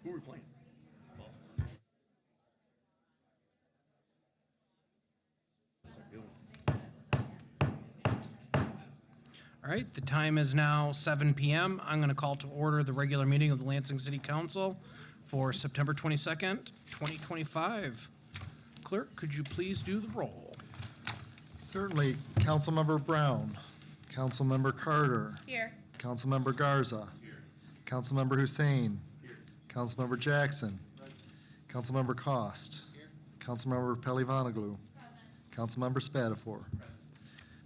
Who are we playing? That's a good one. All right, the time is now 7 p.m. I'm going to call to order the regular meeting of the Lansing City Council for September 22nd, 2025. Clerk, could you please do the roll? Certainly. Councilmember Brown. Councilmember Carter. Here. Councilmember Garza. Here. Councilmember Hussein. Here. Councilmember Jackson. Councilmember Cost. Here. Councilmember Pelivanoglou. Councilmember Spatafor.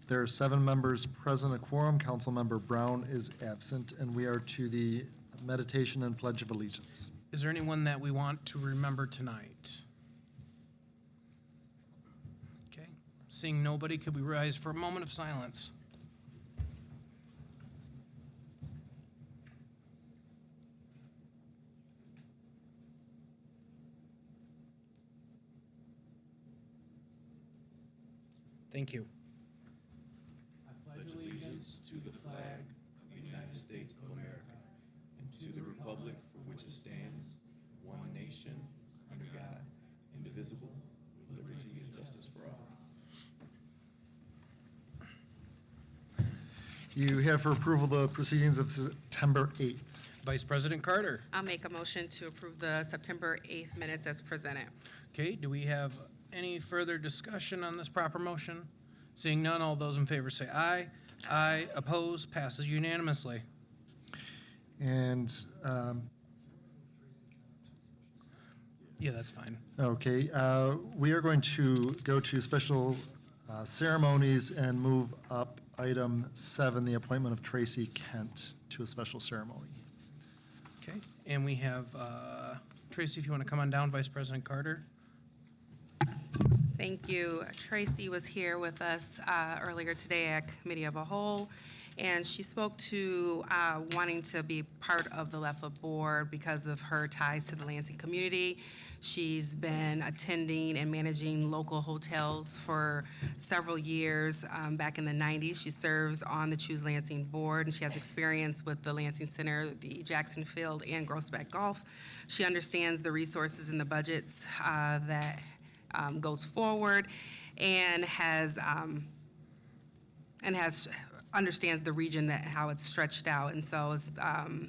There are 7 members present, a quorum. Councilmember Brown is absent, and we are to the meditation and pledge of allegiance. Is there anyone that we want to remember tonight? Okay, seeing nobody, could we rise for a moment of silence? Thank you. Pledge allegiance to the flag of the United States of America and to the republic for which it stands, one nation, under God, indivisible, with liberty and justice for all. You have for approval the proceedings of September 8th. Vice President Carter. I'll make a motion to approve the September 8th minutes as presented. Okay, do we have any further discussion on this proper motion? Seeing none, all those in favor say aye. Aye. Opposed? Passes unanimously. And, Yeah, that's fine. okay, we are going to go to special ceremonies and move up item 7, the appointment of Tracy Kent to a special ceremony. Okay, and we have Tracy, if you want to come on down, Vice President Carter. Thank you. Tracy was here with us earlier today at Committee of a Whole, and she spoke to wanting to be part of the LEFA board because of her ties to the Lansing community. She's been attending and managing local hotels for several years. Back in the 90s, she serves on the Choose Lansing board, and she has experience with the Lansing Center, the Jackson Field, and Groesbeck Golf. She understands the resources and the budgets that goes forward, and understands the region, that how it's stretched out, and so it's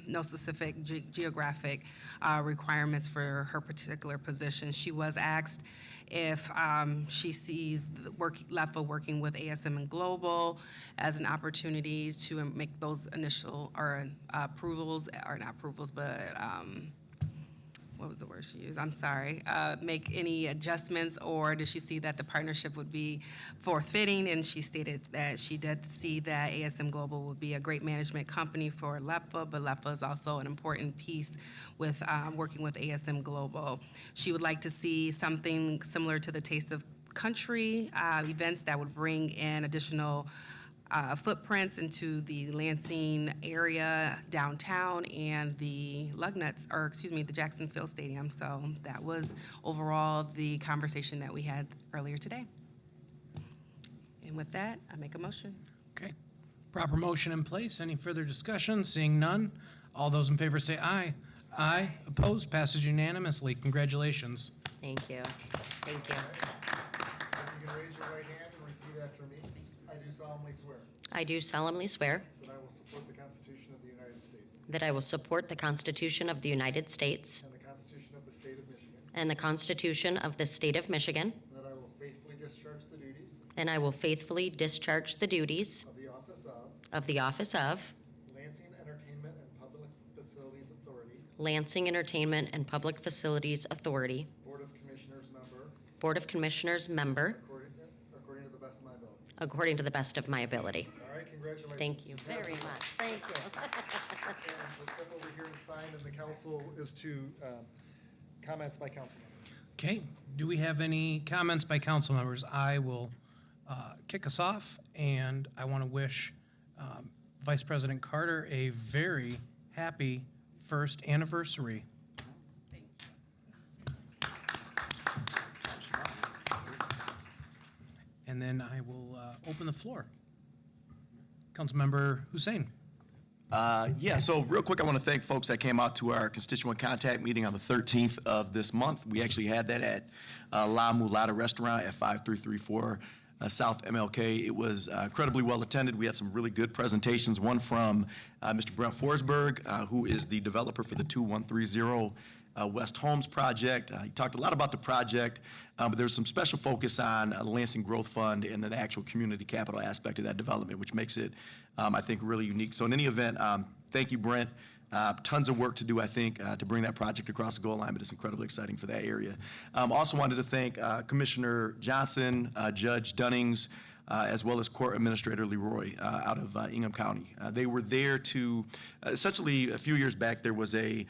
no specific geographic requirements for her particular position. She was asked if she sees the LEFA working with ASM and Global as an opportunity to make those initial or approvals, or not approvals, but what was the word she used? I'm sorry. Make any adjustments, or does she see that the partnership would be forfeiting? And she stated that she did see that ASM Global would be a great management company for LEFA, but LEFA is also an important piece with working with ASM Global. She would like to see something similar to the Taste of Country events that would bring in additional footprints into the Lansing area, downtown, and the the Jackson Field Stadium. So that was overall the conversation that we had earlier today. And with that, I make a motion. Okay, proper motion in place. Any further discussion? Seeing none, all those in favor say aye. Aye. Opposed? Passes unanimously. Congratulations. Thank you. Thank you. You can raise your right hand and repeat after me. I do solemnly swear I do solemnly swear that I will support the Constitution of the United States that I will support the Constitution of the United States and the Constitution of the State of Michigan, and the Constitution of the State of Michigan, and that I will faithfully discharge the duties and I will faithfully discharge the duties of the office of Lansing Entertainment and Public Facilities Authority, Lansing Entertainment and Public Facilities Authority, Board of Commissioners member, according according to the best of my ability. according to the best of my ability. All right, congratulations. Thank you very much. Thank you. And we'll step over here and sign, and the council is to comments by council members. Okay, do we have any comments by council members? I will kick us off, and I want to wish Vice President Carter a very happy first anniversary. And then I will open the floor. Councilmember Hussein. Yeah, so real quick, I want to thank folks that came out to our constituent contact meeting on the 13th of this month. We actually had that at La Mulata Restaurant at 5334 South MLK. It was incredibly well attended. We had some really good presentations, one from Mr. Brent Forsberg, who is the developer for the 2130 West Homes project. He talked a lot about the project, but there was some special focus on the Lansing Growth Fund and the actual community capital aspect of that development, which makes it, I think, really unique. So in any event, thank you, Brent. Tons of work to do, I think, to bring that project across the goal line, but it's incredibly exciting for that area. Also wanted to thank Commissioner Johnson, Judge Dunnings, as well as Court Administrator Leroy out of Ingham County. They were there to, essentially, a few years back, there was a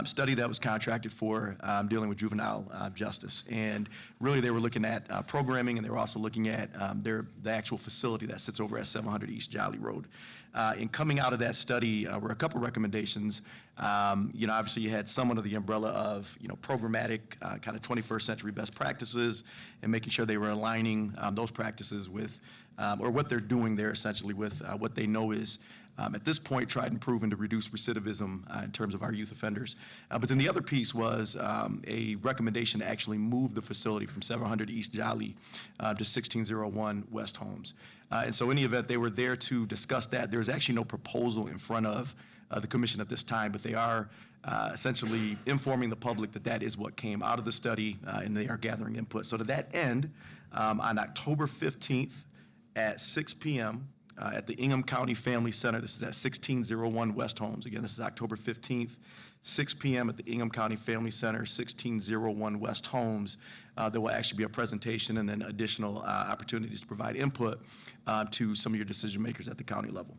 study that was contracted for dealing with juvenile justice. And really, they were looking at programming, and they were also looking at the actual facility that sits over at 700 East Jolly Road. And coming out of that study were a couple recommendations. Obviously, you had some under the umbrella of, programmatic kind of 21st century best practices and making sure they were aligning those practices with, or what they're doing there essentially with what they know is, at this point, tried and proven to reduce recidivism in terms of our youth offenders. But then the other piece was a recommendation to actually move the facility from 700 East Jolly to 1601 West Homes. And so in the event, they were there to discuss that. There's actually no proposal in front of the commission at this time, but they are essentially informing the public that that is what came out of the study, and they are gathering input. So to that end, on October 15th at 6 p.m., at the Ingham County Family Center. This is at 1601 West Homes. Again, this is October 15th, 6 p.m. at the Ingham County Family Center, 1601 West Homes. There will actually be a presentation and then additional opportunities to provide input to some of your decision makers at the county level.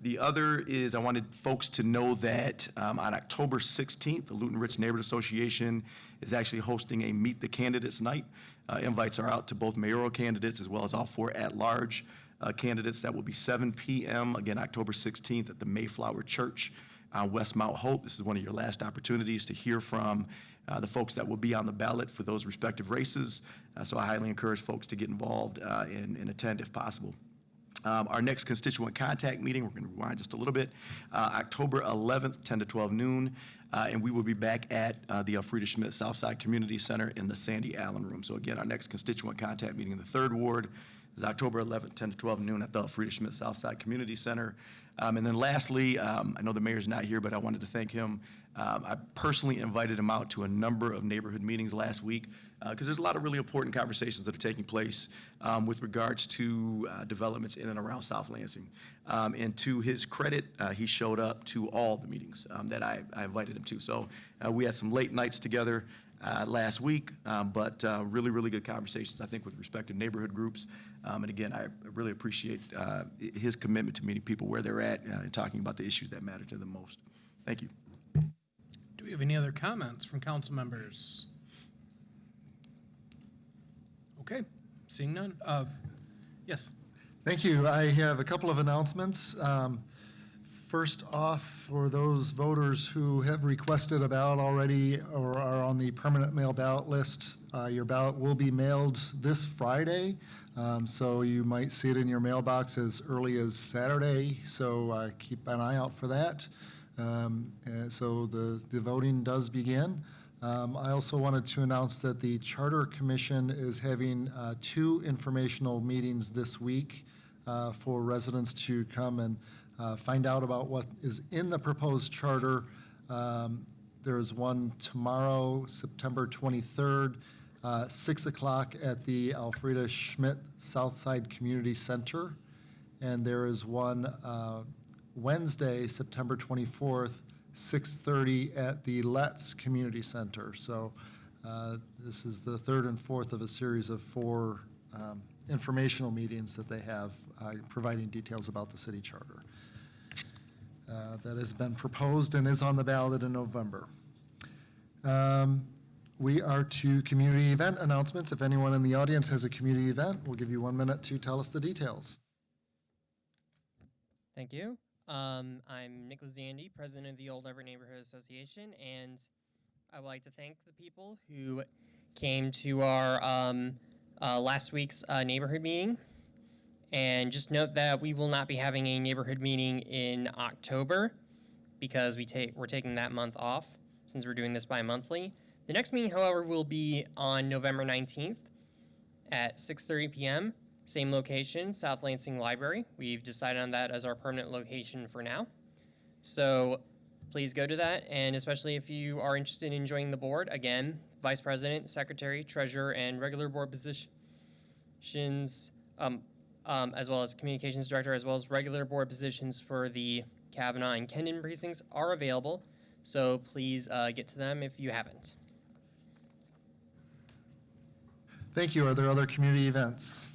The other is I wanted folks to know that on October 16th, the Luton Rich Neighborhood Association is actually hosting a Meet the Candidates night. Invites are out to both mayoral candidates as well as all 4 at-large candidates. That will be 7 p.m., again, October 16th at the Mayflower Church on West Mount Hope. This is one of your last opportunities to hear from the folks that will be on the ballot for those respective races. So I highly encourage folks to get involved and attend if possible. Our next constituent contact meeting, we're going to rewind just a little bit, October 11th, 10 to 12 noon, and we will be back at the Elfrida Schmidt Southside Community Center in the Sandy Allen Room. So again, our next constituent contact meeting in the 3rd Ward is October 11th, 10 to 12 noon at the Elfrida Schmidt Southside Community Center. And then lastly, I know the mayor's not here, but I wanted to thank him. I personally invited him out to a number of neighborhood meetings last week because there's a lot of really important conversations that are taking place with regards to developments in and around South Lansing. And to his credit, he showed up to all the meetings that I invited him to. So we had some late nights together last week, but really, really good conversations, I think, with respect to neighborhood groups. And again, I really appreciate his commitment to meeting people where they're at and talking about the issues that matter to them most. Thank you. Do we have any other comments from council members? Okay, seeing none. Yes. Thank you. I have a couple of announcements. First off, for those voters who have requested a ballot already or are on the permanent mail ballot list, your ballot will be mailed this Friday. So you might see it in your mailbox as early as Saturday. So keep an eye out for that. And so the voting does begin. I also wanted to announce that the Charter Commission is having 2 informational meetings this week for residents to come and find out about what is in the proposed charter. There is one tomorrow, September 23rd, 6 o'clock at the Elfrida Schmidt Southside Community Center. And there is one Wednesday, September 24th, 6:30 at the Letts Community Center. So this is the 3rd and 4th of a series of 4 informational meetings that they have providing details about the city charter. That has been proposed and is on the ballot in November. We are to community event announcements. If anyone in the audience has a community event, we'll give you 1 minute to tell us the details. Thank you. I'm Nicholas Zandy, president of the Old Everett Neighborhood Association, and I would like to thank the people who came to our last week's neighborhood meeting. And just note that we will not be having a neighborhood meeting in October because we're taking that month off since we're doing this bi-monthly. The next meeting, however, will be on November 19th at 6:30 p.m. Same location, South Lansing Library. We've decided on that as our permanent location for now. So please go to that, and especially if you are interested in joining the board, again, Vice President, Secretary, Treasurer, and regular board positions, as well as Communications Director, as well as regular board positions for the Kavanaugh and Kendon precincts are available. So please get to them if you haven't. Thank you. Are there other community events?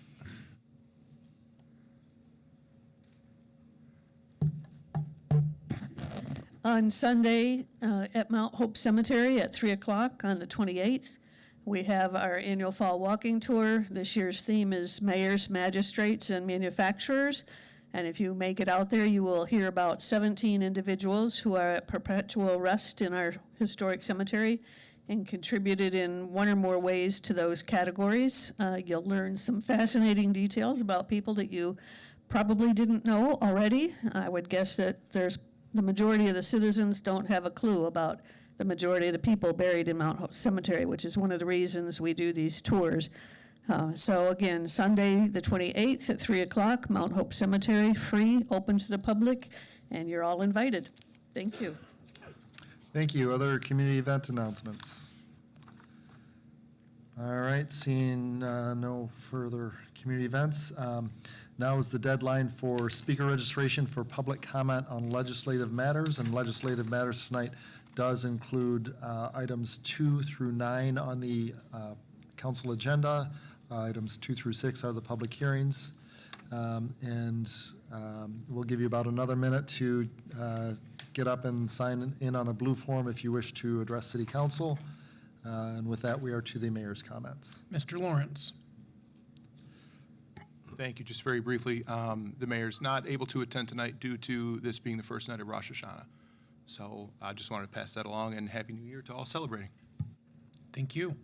On Sunday at Mount Hope Cemetery at 3 o'clock on the 28th, we have our annual fall walking tour. This year's theme is mayors, magistrates, and manufacturers. And if you make it out there, you will hear about 17 individuals who are at perpetual rest in our historic cemetery and contributed in one or more ways to those categories. You'll learn some fascinating details about people that you probably didn't know already. I would guess that the majority of the citizens don't have a clue about the majority of the people buried in Mount Hope Cemetery, which is one of the reasons we do these tours. So again, Sunday the 28th at 3 o'clock, Mount Hope Cemetery, free, open to the public, and you're all invited. Thank you. Thank you. Other community event announcements? All right, seeing no further community events. Now is the deadline for speaker registration for public comment on legislative matters, and legislative matters tonight does include items 2 through 9 on the council agenda. Items 2 through 6 are the public hearings. We'll give you about another minute to get up and sign in on a blue form if you wish to address city council. And with that, we are to the mayor's comments. Mr. Lawrence. Thank you. Just very briefly, the mayor's not able to attend tonight due to this being the first night of Rosh Hashanah. So I just wanted to pass that along, and Happy New Year to all celebrating. Thank you.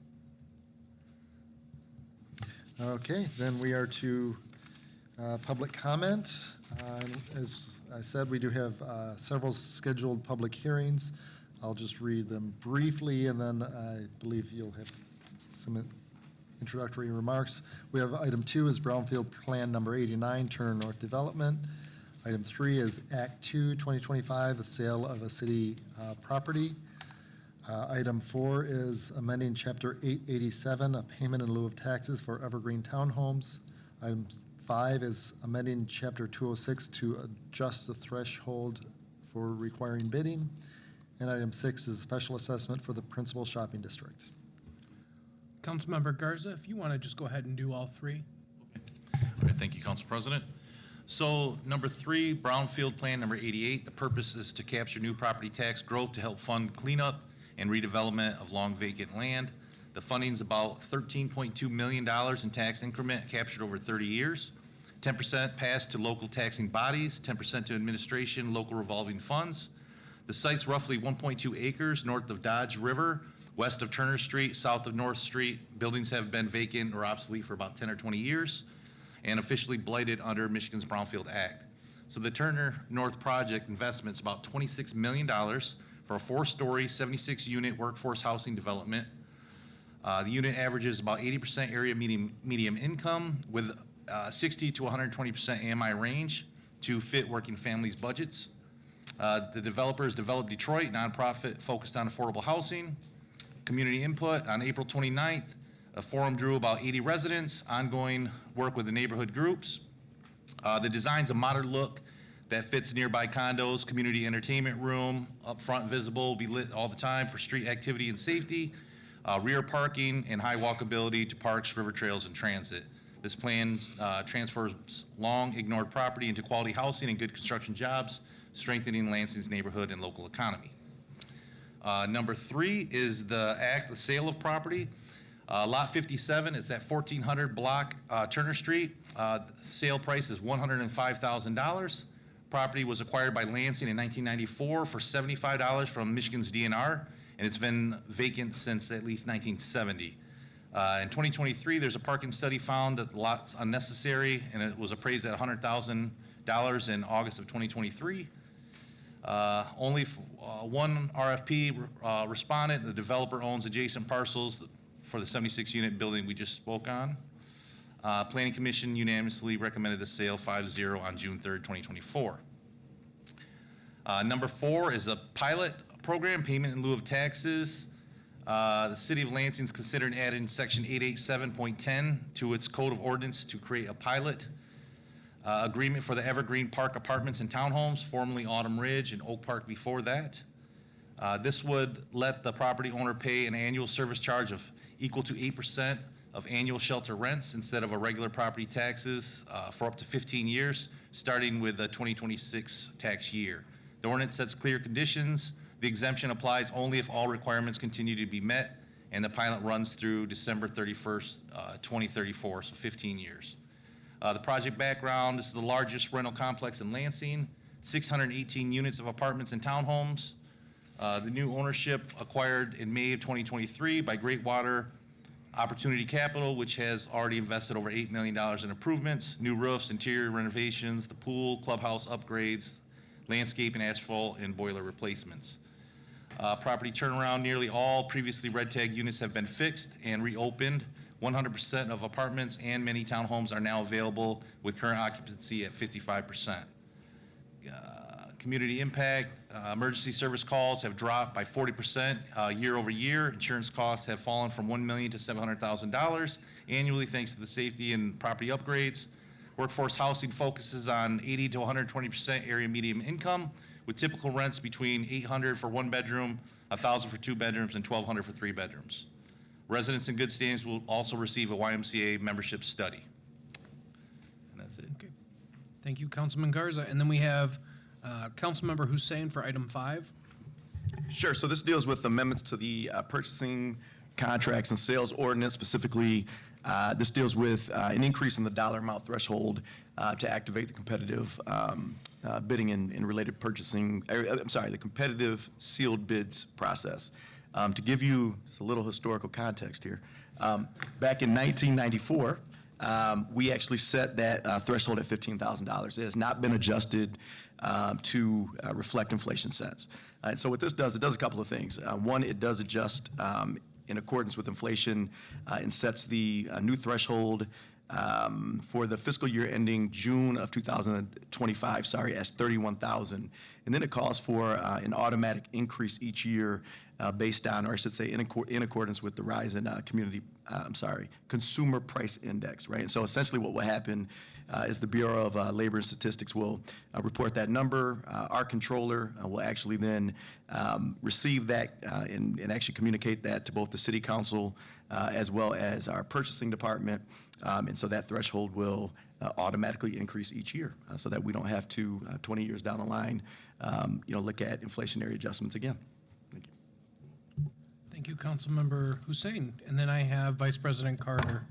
Okay, then we are to public comment. As I said, we do have several scheduled public hearings. I'll just read them briefly, and then I believe you'll have some introductory remarks. We have item 2 is Brownfield Plan Number 89, Turner North Development. Item 3 is Act 2, 2025, the sale of a city property. Item 4 is amending Chapter 887, a payment in lieu of taxes for Evergreen Townhomes. Item 5 is amending Chapter 206 to adjust the threshold for requiring bidding. And item 6 is a special assessment for the principal shopping district. Councilmember Garza, if you want to just go ahead and do all three. All right, thank you, Council President. So number 3, Brownfield Plan Number 88. The purpose is to capture new property tax growth to help fund cleanup and redevelopment of long vacant land. The funding's about $13.2 million in tax increment captured over 30 years. 10% passed to local taxing bodies, 10% to administration, local revolving funds. The site's roughly 1.2 acres north of Dodge River, west of Turner Street, south of North Street. Buildings have been vacant or obsolete for about 10 or 20 years and officially blighted under Michigan's Brownfield Act. So the Turner North project investment's about $26 million for a 4-story, 76-unit workforce housing development. The unit averages about 80% area medium income with 60 to 120% AMI range to fit working families' budgets. The developers developed Detroit, nonprofit focused on affordable housing. Community input on April 29th. A forum drew about 80 residents, ongoing work with the neighborhood groups. The design's a modern look that fits nearby condos, community entertainment room, up front visible, will be lit all the time for street activity and safety, rear parking, and high walkability to parks, river trails, and transit. This plan transfers long ignored property into quality housing and good construction jobs, strengthening Lansing's neighborhood and local economy. Number 3 is the sale of property. Lot 57, it's at 1400 block Turner Street. The sale price is $105,000. Property was acquired by Lansing in 1994 for $75 from Michigan's DNR, and it's been vacant since at least 1970. In 2023, there's a parking study found that the lot's unnecessary, and it was appraised at $100,000 in August of 2023. Only one RFP responded. The developer owns adjacent parcels for the 76-unit building we just spoke on. Planning Commission unanimously recommended the sale 5-0 on June 3rd, 2024. Number 4 is a pilot program, payment in lieu of taxes. The City of Lansing is considering adding Section 887.10 to its Code of Ordinance to create a pilot agreement for the Evergreen Park Apartments and Townhomes, formerly Autumn Ridge and Oak Park before that. This would let the property owner pay an annual service charge of equal to 8% of annual shelter rents instead of a regular property taxes for up to 15 years, starting with the 2026 tax year. The ordinance sets clear conditions. The exemption applies only if all requirements continue to be met, and the pilot runs through December 31st, 2034, so 15 years. The project background: this is the largest rental complex in Lansing, 618 units of apartments and townhomes. The new ownership acquired in May of 2023 by Greatwater Opportunity Capital, which has already invested over $8 million in improvements, new roofs, interior renovations, the pool, clubhouse upgrades, landscape and asphalt, and boiler replacements. Property turnaround: nearly all previously red tag units have been fixed and reopened. 100% of apartments and many townhomes are now available with current occupancy at 55%. Community impact: emergency service calls have dropped by 40% year over year. Insurance costs have fallen from $1 million to $700,000 annually thanks to the safety and property upgrades. Workforce housing focuses on 80 to 120% area median income, with typical rents between $800 for one bedroom, $1,000 for two bedrooms, and $1,200 for three bedrooms. Residents in good standings will also receive a YMCA membership study. And that's it. Okay. Thank you, Councilman Garza. And then we have Councilmember Hussein for item 5. Sure. So this deals with amendments to the purchasing contracts and sales ordinance. Specifically, this deals with an increase in the dollar amount threshold to activate the competitive bidding and related purchasing, the competitive sealed bids process. To give you just a little historical context here, back in 1994, we actually set that threshold at $15,000. It has not been adjusted to reflect inflation since. And so what this does, it does a couple of things. One, it does adjust in accordance with inflation and sets the new threshold for the fiscal year ending June of 2025, as $31,000. And then it calls for an automatic increase each year based on, or I should say, in accordance with the rise in consumer price index, right? And so essentially what will happen is the Bureau of Labor and Statistics will report that number. Our controller will actually then receive that and actually communicate that to both the City Council as well as our purchasing department. And so that threshold will automatically increase each year so that we don't have to, 20 years down the line, look at inflationary adjustments again. Thank you. Thank you, Councilmember Hussein. And then I have Vice President Carter.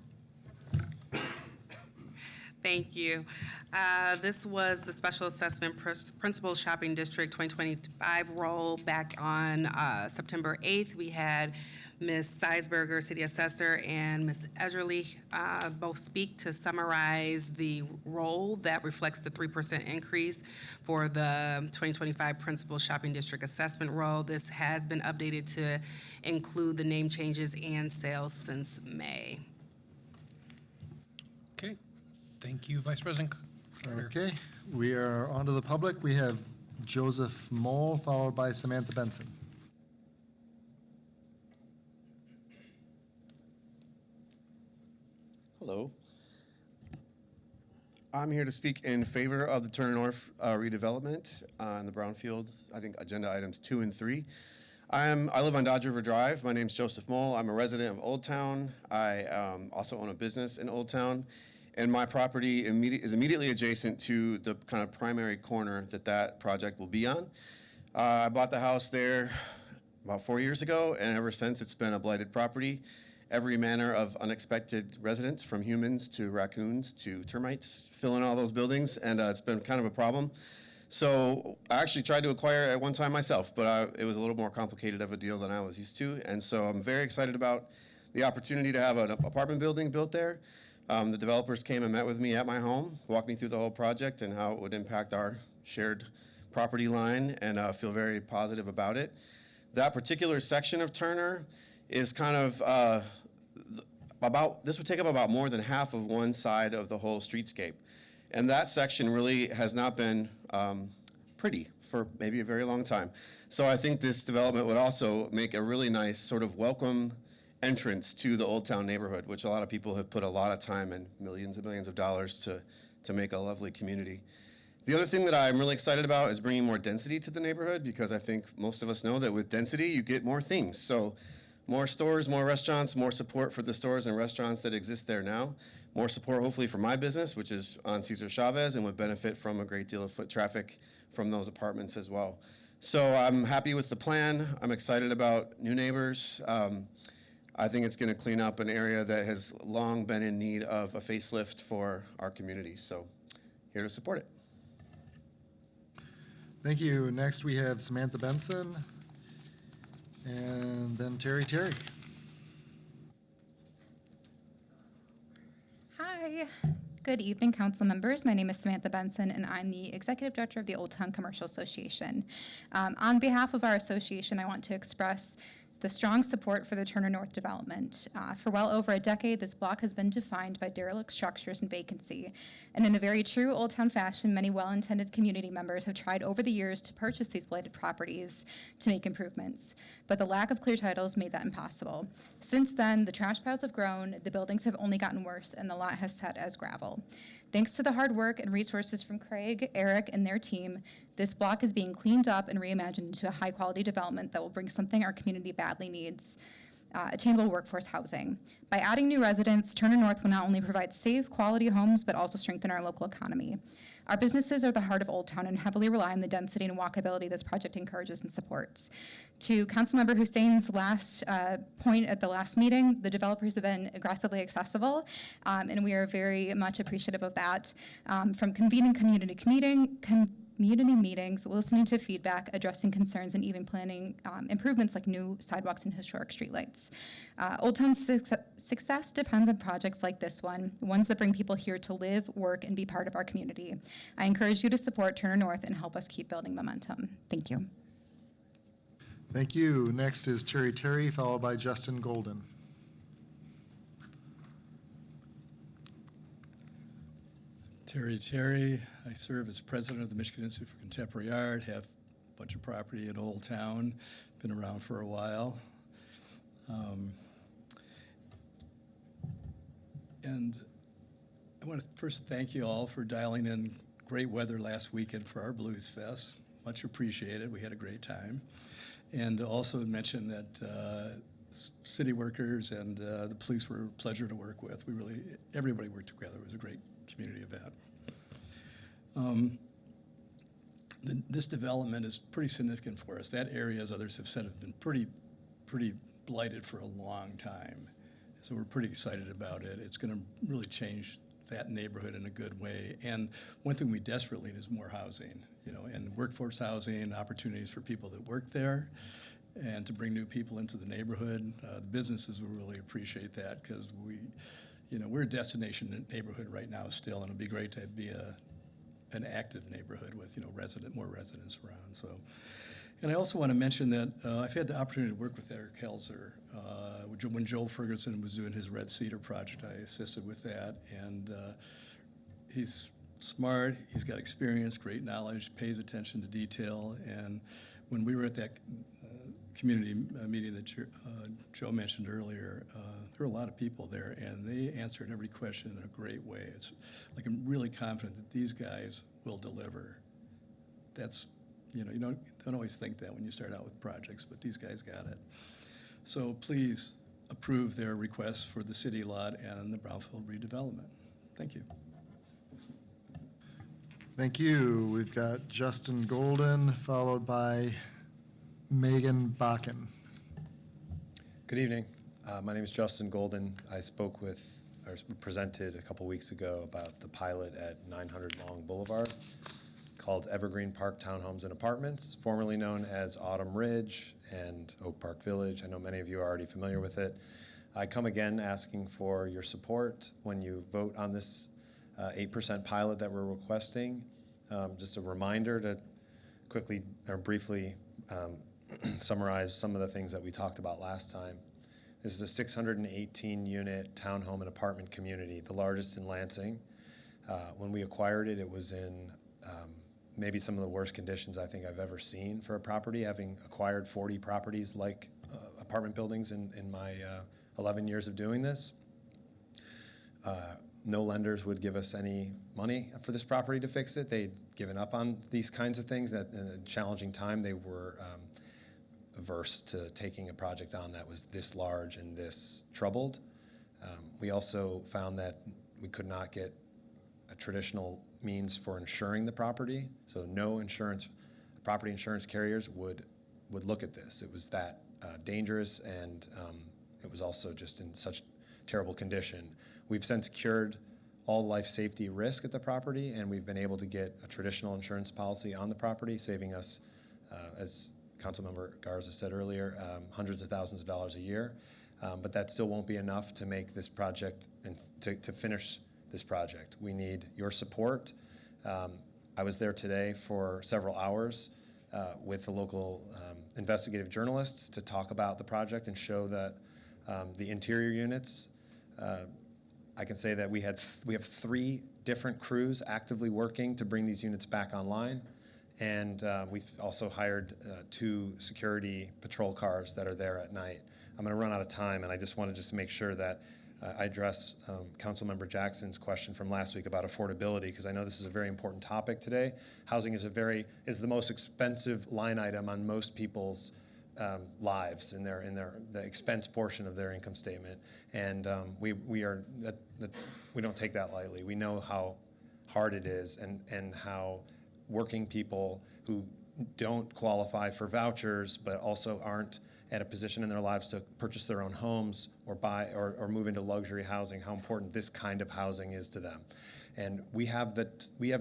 Thank you. This was the Special Assessment Principal Shopping District 2025 roll back on September 8th. We had Ms. Seisberger, City Assessor, and Ms. Edgerly both speak to summarize the roll that reflects the 3% increase for the 2025 Principal Shopping District Assessment roll. This has been updated to include the name changes and sales since May. Okay. Thank you, Vice President Carter. Okay, we are on to the public. We have Joseph Moll, followed by Samantha Benson. Hello. I'm here to speak in favor of the Turner North redevelopment in the Brownfield, I think agenda items 2 and 3. I live on Dodge River Drive. My name's Joseph Moll. I'm a resident of Old Town. I also own a business in Old Town. And my property is immediately adjacent to the kind of primary corner that project will be on. I bought the house there about 4 years ago, and ever since it's been a blighted property. Every manner of unexpected residents, from humans to raccoons to termites, fill in all those buildings, and it's been kind of a problem. So I actually tried to acquire it at one time myself, but it was a little more complicated of a deal than I was used to, and so I'm very excited about the opportunity to have an apartment building built there. The developers came and met with me at my home, walked me through the whole project and how it would impact our shared property line, and feel very positive about it. That particular section of Turner is kind of this would take up about more than half of one side of the whole streetscape. And that section really has not been pretty for maybe a very long time. So I think this development would also make a really nice sort of welcome entrance to the Old Town neighborhood, which a lot of people have put a lot of time and millions of dollars to make a lovely community. The other thing that I'm really excited about is bringing more density to the neighborhood, because I think most of us know that with density, you get more things. So more stores, more restaurants, more support for the stores and restaurants that exist there now. More support, hopefully, for my business, which is on Cesar Chavez, and would benefit from a great deal of foot traffic from those apartments as well. So I'm happy with the plan. I'm excited about new neighbors. I think it's going to clean up an area that has long been in need of a facelift for our community. So here to support it. Thank you. Next, we have Samantha Benson, and then Terry. Hi. Good evening, council members. My name is Samantha Benson, and I'm the Executive Director of the Old Town Commercial Association. On behalf of our association, I want to express the strong support for the Turner North development. For well over a decade, this block has been defined by derelict structures and vacancy. And in a very true Old Town fashion, many well-intended community members have tried over the years to purchase these blighted properties to make improvements. But the lack of clear titles made that impossible. Since then, the trash piles have grown, the buildings have only gotten worse, and the lot has sat as gravel. Thanks to the hard work and resources from Craig, Eric, and their team, this block is being cleaned up and reimagined into a high-quality development that will bring something our community badly needs, attainable workforce housing. By adding new residents, Turner North will not only provide safe, quality homes, but also strengthen our local economy. Our businesses are the heart of Old Town and heavily rely on the density and walkability this project encourages and supports. To Councilmember Hussein's last point at the last meeting, the developers have been aggressively accessible, and we are very much appreciative of that. From convening community meetings, listening to feedback, addressing concerns, and even planning improvements like new sidewalks and historic streetlights. Old Town's success depends on projects like this one, ones that bring people here to live, work, and be part of our community. I encourage you to support Turner North and help us keep building momentum. Thank you. Thank you. Next is Terry, followed by Justin Golden. Terry. I serve as president of the Michigan Institute for Contemporary Art, have a bunch of property in Old Town, been around for a while. And I want to first thank you all for dialing in great weather last weekend for our Blues Fest. Much appreciated. We had a great time. And also mention that city workers and the police were a pleasure to work with. Everybody worked together. It was a great community event. This development is pretty significant for us. That area, as others have said, has been pretty blighted for a long time. So we're pretty excited about it. It's going to really change that neighborhood in a good way. And one thing we desperately need is more housing, and workforce housing, opportunities for people that work there, and to bring new people into the neighborhood. The businesses will really appreciate that, because we're a destination neighborhood right now still, and it'd be great to be an active neighborhood with more residents around. So, and I also want to mention that I've had the opportunity to work with Eric Helzer when Joel Ferguson was doing his Red Cedar project. I assisted with that, and he's smart. He's got experience, great knowledge, pays attention to detail, and when we were at that community meeting that Joe mentioned earlier, there were a lot of people there, and they answered every question in a great way. It's like, I'm really confident that these guys will deliver. That's, you don't always think that when you start out with projects, but these guys got it. So please approve their request for the city lot and the brownfield redevelopment. Thank you. Thank you. We've got Justin Golden, followed by Megan Bakken. Good evening. My name is Justin Golden. I presented a couple weeks ago about the pilot at 900 Long Boulevard called Evergreen Park Townhomes and Apartments, formerly known as Autumn Ridge and Oak Park Village. I know many of you are already familiar with it. I come again asking for your support when you vote on this 8% pilot that we're requesting. Just a reminder to quickly or briefly summarize some of the things that we talked about last time. This is a 618-unit townhome and apartment community, the largest in Lansing. When we acquired it, it was in maybe some of the worst conditions I think I've ever seen for a property, having acquired 40 properties like apartment buildings in my 11 years of doing this. No lenders would give us any money for this property to fix it. They'd given up on these kinds of things. That in a challenging time, they were averse to taking a project on that was this large and this troubled. We also found that we could not get a traditional means for insuring the property. So no property insurance carriers would look at this. It was that dangerous, and it was also just in such terrible condition. We've since cured all life safety risk at the property, and we've been able to get a traditional insurance policy on the property, saving us, as Councilmember Garza said earlier, hundreds of thousands of dollars a year. But that still won't be enough to make this project and to finish this project. We need your support. I was there today for several hours with the local investigative journalists to talk about the project and show that the interior units, I can say that we have 3 different crews actively working to bring these units back online. And we've also hired 2 security patrol cars that are there at night. I'm going to run out of time, and I just want to make sure that I address Councilmember Jackson's question from last week about affordability, because I know this is a very important topic today. Housing is the most expensive line item on most people's lives in the expense portion of their income statement, and we don't take that lightly. We know how hard it is, and how working people who don't qualify for vouchers but also aren't at a position in their lives to purchase their own homes or buy or move into luxury housing, how important this kind of housing is to them. And we have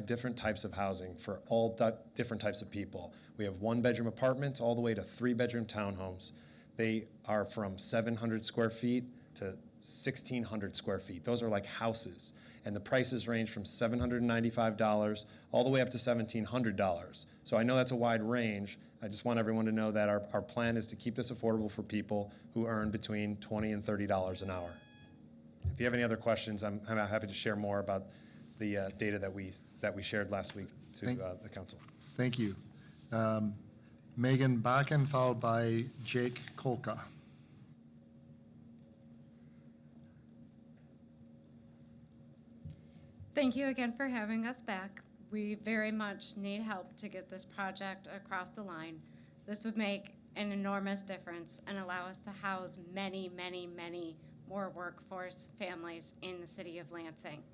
different types of housing for all different types of people. We have 1-bedroom apartments all the way to 3-bedroom townhomes. They are from 700 square feet to 1,600 square feet. Those are like houses. And the prices range from $795 all the way up to $1,700. So I know that's a wide range. I just want everyone to know that our plan is to keep this affordable for people who earn between $20 and $30 an hour. If you have any other questions, I'm happy to share more about the data that we shared last week to the council. Thank you. Megan Bakken, followed by Jake Kolka. Thank you again for having us back. We very much need help to get this project across the line. This would make an enormous difference and allow us to house many, many, many more workforce families in the city of Lansing.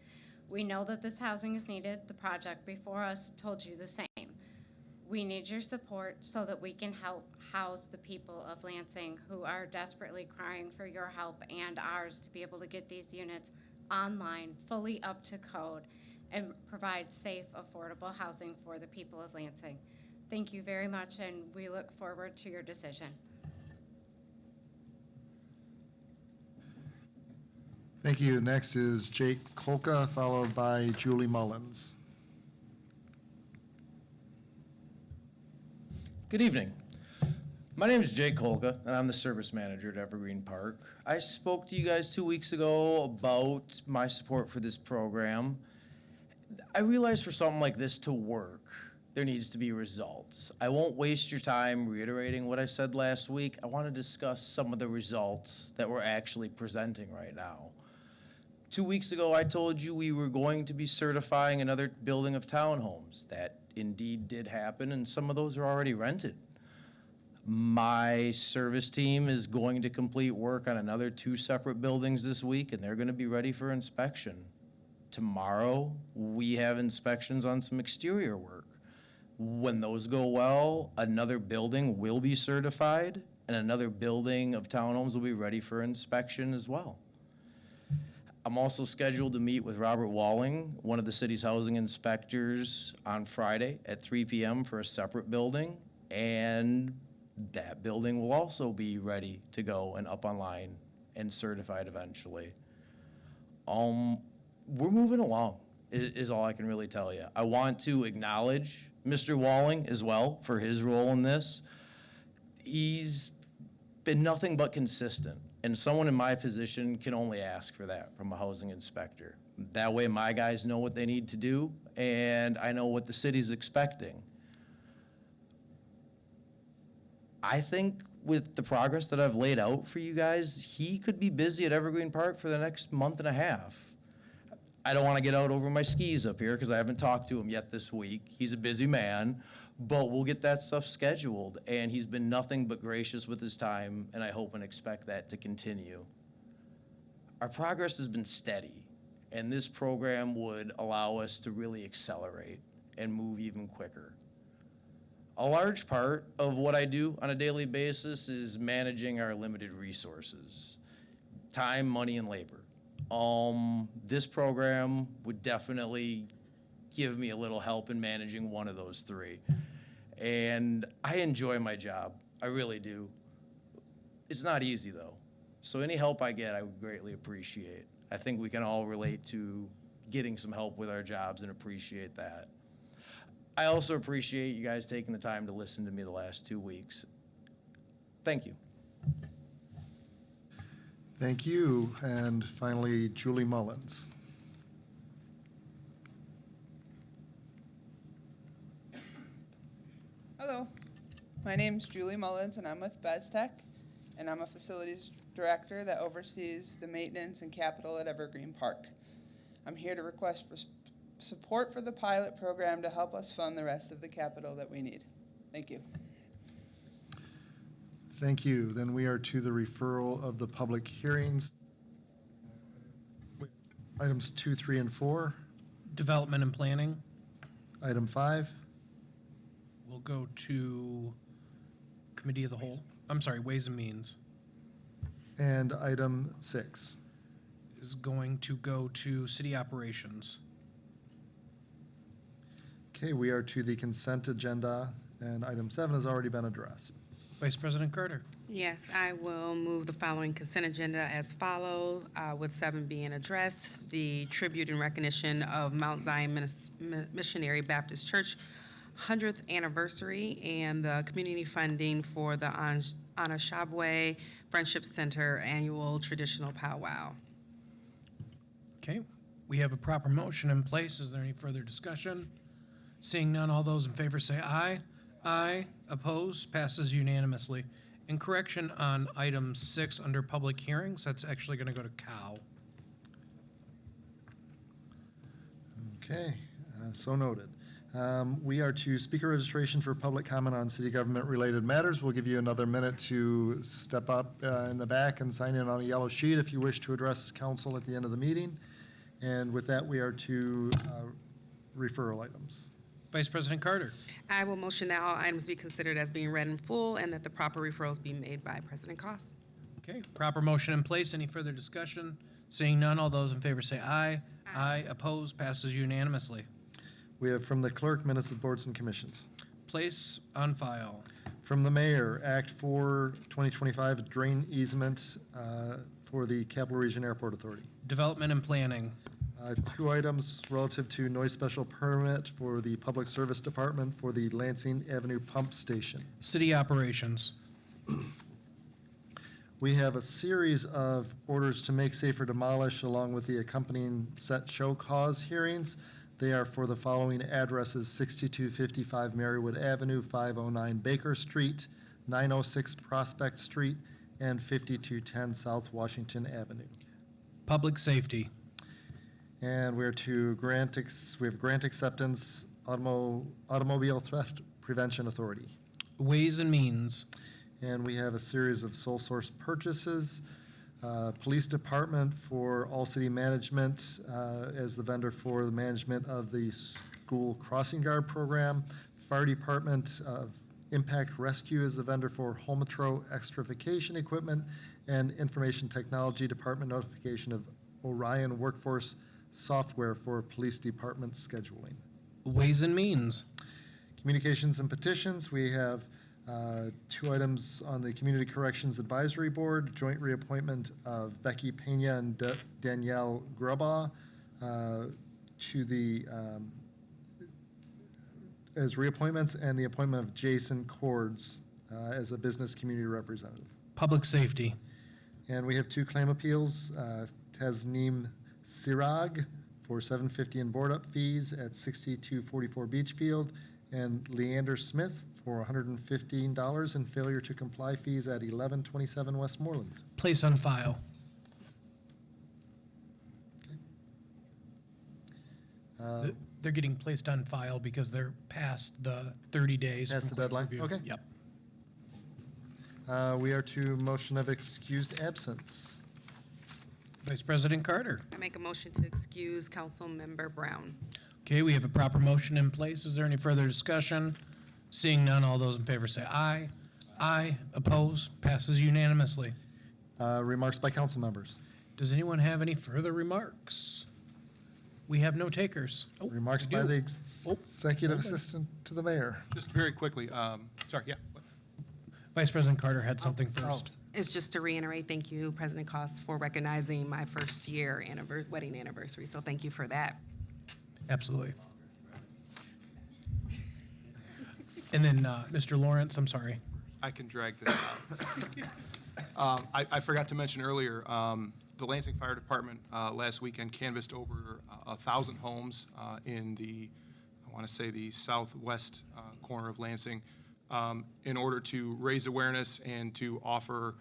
We know that this housing is needed. The project before us told you the same. We need your support so that we can help house the people of Lansing who are desperately crying for your help and ours to be able to get these units online, fully up to code, and provide safe, affordable housing for the people of Lansing. Thank you very much, and we look forward to your decision. Thank you. Next is Jake Kolka, followed by Julie Mullins. Good evening. My name is Jake Kolka, and I'm the service manager at Evergreen Park. I spoke to you guys 2 weeks ago about my support for this program. I realize for something like this to work, there needs to be results. I won't waste your time reiterating what I said last week. I want to discuss some of the results that we're actually presenting right now. 2 weeks ago, I told you we were going to be certifying another building of townhomes. That indeed did happen, and some of those are already rented. My service team is going to complete work on another 2 separate buildings this week, and they're going to be ready for inspection. Tomorrow, we have inspections on some exterior work. When those go well, another building will be certified, and another building of townhomes will be ready for inspection as well. I'm also scheduled to meet with Robert Walling, one of the city's housing inspectors, on Friday at 3 p.m. for a separate building, and that building will also be ready to go and up online and certified eventually. We're moving along, is all I can really tell you. I want to acknowledge Mr. Walling as well for his role in this. He's been nothing but consistent, and someone in my position can only ask for that from a housing inspector. That way my guys know what they need to do, and I know what the city's expecting. I think with the progress that I've laid out for you guys, he could be busy at Evergreen Park for the next month and a half. I don't want to get out over my skis up here because I haven't talked to him yet this week. He's a busy man, but we'll get that stuff scheduled. And he's been nothing but gracious with his time, and I hope and expect that to continue. Our progress has been steady, and this program would allow us to really accelerate and move even quicker. A large part of what I do on a daily basis is managing our limited resources, time, money, and labor. This program would definitely give me a little help in managing one of those three. And I enjoy my job, I really do. It's not easy though. So any help I get, I would greatly appreciate. I think we can all relate to getting some help with our jobs and appreciate that. I also appreciate you guys taking the time to listen to me the last 2 weeks. Thank you. Thank you. And finally, Julie Mullins. Hello, my name's Julie Mullins and I'm with BESTech, and I'm a facilities director that oversees the maintenance and capital at Evergreen Park. I'm here to request support for the pilot program to help us fund the rest of the capital that we need. Thank you. Thank you. Then we are to the referral of the public hearings. Items 2, 3, and 4. Development and planning. Item 5. We'll go to committee of the whole. I'm sorry, Ways and Means And item 6. is going to go to city operations. Okay, we are to the consent agenda, and item 7 has already been addressed. Vice President Carter. Yes, I will move the following consent agenda as follows, with 7 being addressed. The tribute and recognition of Mount Zion Missionary Baptist Church 100th anniversary and the community funding for the Anashabwe Friendship Center annual traditional powwow. Okay, we have a proper motion in place. Is there any further discussion? Seeing none, all those in favor say aye. Aye. Opposed? Passes unanimously. In correction on item 6 under public hearings, that's actually going to go to Cow. Okay, so noted. We are to speaker registration for public comment on city government-related matters. We'll give you another minute to step up in the back and sign in on a yellow sheet if you wish to address council at the end of the meeting. And with that, we are to referral items. Vice President Carter. I will motion that all items be considered as being read in full and that the proper referrals be made by President Cost. Okay, proper motion in place. Any further discussion? Seeing none, all those in favor say aye. Aye. Opposed? Passes unanimously. We have from the clerk, minutes of boards and commissions. Place on file. From the mayor, Act 4, 2025, drain easement for the Capital Region Airport Authority. Development and planning. 2 items relative to noise special permit for the Public Service Department for the Lansing Avenue Pump Station. City operations. We have a series of orders to make, safe, or demolish along with the accompanying set show cause hearings. They are for the following addresses: 6255 Marywood Avenue, 509 Baker Street, 906 Prospect Street, and 5210 South Washington Avenue. Public safety. And we're to we have grant acceptance, Automobile Theft Prevention Authority. Ways and Means. And we have a series of sole source purchases. Police Department for All City Management as the vendor for the management of the school crossing guard program. Fire Department of Impact Rescue is the vendor for Holmetro extrication equipment. And Information Technology Department notification of Orion Workforce software for police department scheduling. Ways and Means. Communications and petitions, we have Two items on the Community Corrections Advisory Board, joint reappointment of Becky Pena and Danielle Grubaugh to the, as reappointments, and the appointment of Jason Cords as a business community representative. Public safety. And we have two claim appeals, Tasneem Sirag for $750 in board-up fees at 6244 Beachfield, and Leander Smith for $115 in failure to comply fees at 1127 Westmoreland. Place on file. They're getting placed on file because they're past the 30 days. Past from the deadline? review. Okay. Yep. We are to motion of excused absence. Vice President Carter. I make a motion to excuse Councilmember Brown. Okay, we have a proper motion in place. Is there any further discussion? Seeing none, all those in favor say aye. Aye. Oppose? Passes unanimously. Remarks by council members. Does anyone have any further remarks? We have no takers. Oh, Remarks we by do. the executive assistant to the mayor. Just very quickly, sorry, yeah. Vice President Carter had something first. It's just to reiterate, thank you, President Cost, for recognizing my first year wedding anniversary. So thank you for that. Absolutely. And then, Mr. Lawrence, I'm sorry. I can drag this out. I forgot to mention earlier, the Lansing Fire Department last weekend canvassed over 1,000 homes in the, I want to say, the southwest corner of Lansing in order to raise awareness and to offer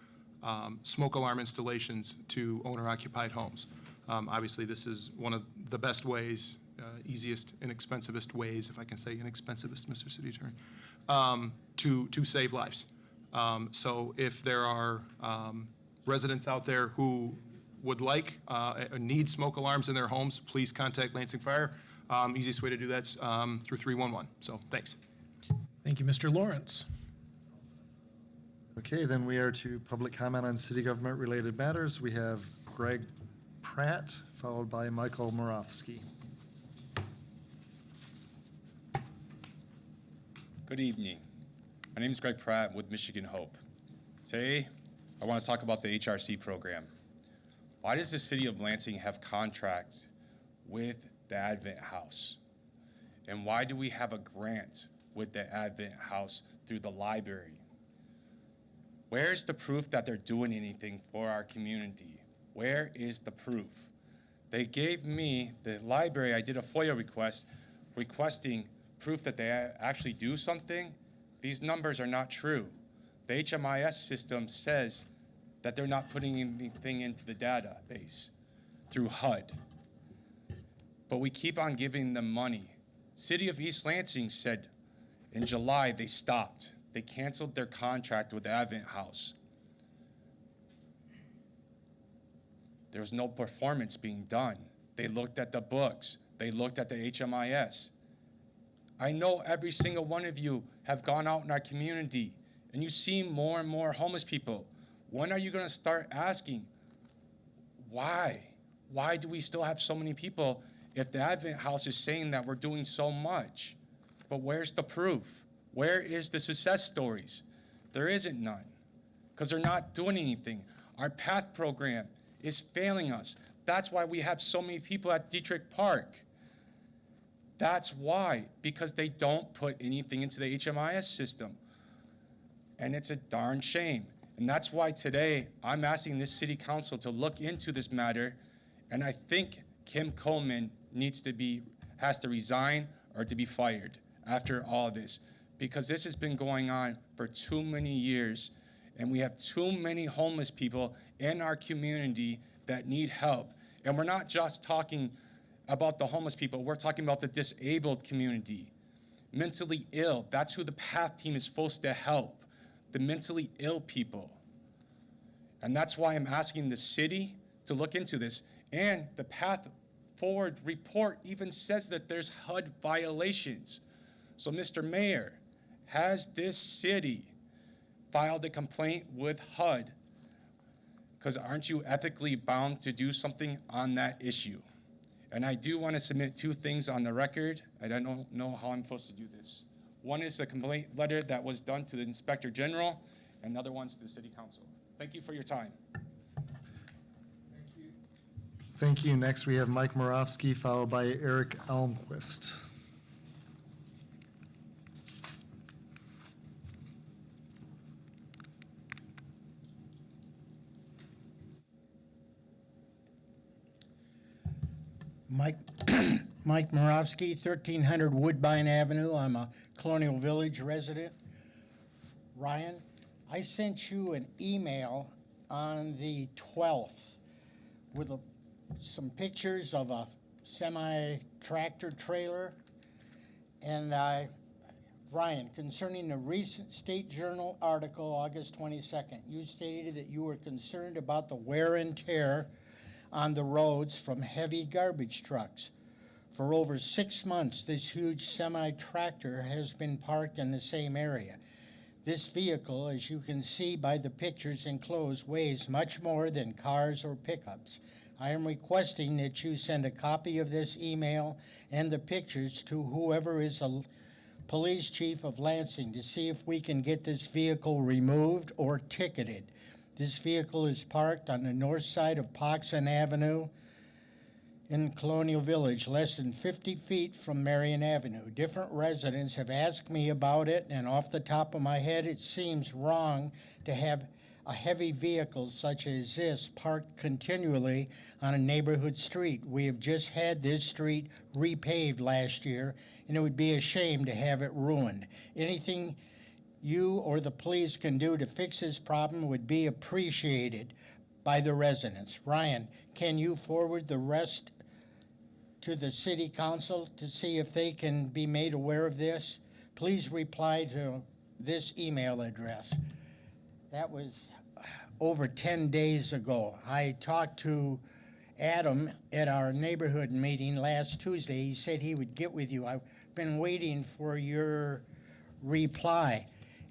smoke alarm installations to owner-occupied homes. Obviously, this is one of the best ways, easiest, inexpensivest ways, if I can say inexpensivest, Mr. City Attorney, to save lives. So if there are residents out there who would like, need smoke alarms in their homes, please contact Lansing Fire. Easiest way to do that's through 311. So thanks. Thank you, Mr. Lawrence. Okay, then we are to public comment on city government-related matters. We have Greg Pratt, followed by Michael Morofsky. Good evening. My name is Greg Pratt with Michigan Hope. Today, I want to talk about the HRC program. Why does the city of Lansing have contracts with the Advent House? And why do we have a grant with the Advent House through the library? Where's the proof that they're doing anything for our community? Where is the proof? They gave me, the library, I did a FOIA request requesting proof that they actually do something. These numbers are not true. The HMIS system says that they're not putting anything into the database through HUD. But we keep on giving them money. City of East Lansing said in July they stopped. They canceled their contract with the Advent House. There was no performance being done. They looked at the books. They looked at the HMIS. I know every single one of you have gone out in our community and you see more and more homeless people. When are you going to start asking, why? Why do we still have so many people if the Advent House is saying that we're doing so much? But where's the proof? Where is the success stories? There isn't none because they're not doing anything. Our PATH program is failing us. That's why we have so many people at Dietrich Park. That's why, because they don't put anything into the HMIS system. And it's a darn shame. And that's why today I'm asking this city council to look into this matter. And I think Kim Coleman has to resign or to be fired after all this, because this has been going on for too many years. And we have too many homeless people in our community that need help. And we're not just talking about the homeless people, we're talking about the disabled community. Mentally ill, that's who the PATH team is supposed to help, the mentally ill people. And that's why I'm asking the city to look into this. And the PATH Forward report even says that there's HUD violations. So Mr. Mayor, has this city filed a complaint with HUD? Because aren't you ethically bound to do something on that issue? And I do want to submit two things on the record. I don't know how I'm supposed to do this. One is a complaint letter that was done to the Inspector General, and another one's to the City Council. Thank you for your time. Thank you. Next, we have Mike Moravsky, followed by Eric Elmquist. Mike, Mike Moravsky, 1300 Woodbine Avenue. I'm a Colonial Village resident. Ryan, I sent you an email on the 12th with some pictures of a semi-tractor trailer. And Ryan, concerning the recent State Journal article, August 22nd, you stated that you were concerned about the wear and tear on the roads from heavy garbage trucks. For over 6 months, this huge semi-tractor has been parked in the same area. This vehicle, as you can see by the pictures enclosed, weighs much more than cars or pickups. I am requesting that you send a copy of this email and the pictures to whoever is a police chief of Lansing to see if we can get this vehicle removed or ticketed. This vehicle is parked on the north side of Poxon Avenue in Colonial Village, less than 50 feet from Marion Avenue. Different residents have asked me about it, and off the top of my head, it seems wrong to have a heavy vehicle such as this parked continually on a neighborhood street. We have just had this street repaved last year, and it would be a shame to have it ruined. Anything you or the police can do to fix this problem would be appreciated by the residents. Ryan, can you forward the rest to the city council to see if they can be made aware of this? Please reply to this email address. That was over 10 days ago. I talked to Adam at our neighborhood meeting last Tuesday. He said he would get with you. I've been waiting for your reply.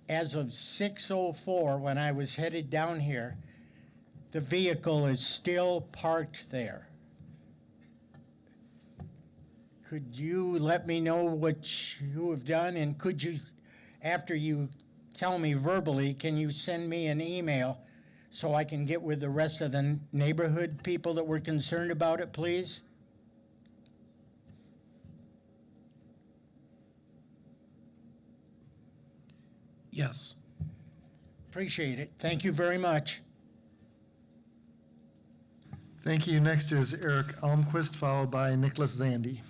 As of 6:04, when I was headed down here, the vehicle is still parked there. Could you let me know what you have done? And could you, after you tell me verbally, can you send me an email so I can get with the rest of the neighborhood people that were concerned about it, please? Yes. Appreciate it. Thank you very much. Thank you. Next is Eric Elmquist, followed by Nicholas Zandy.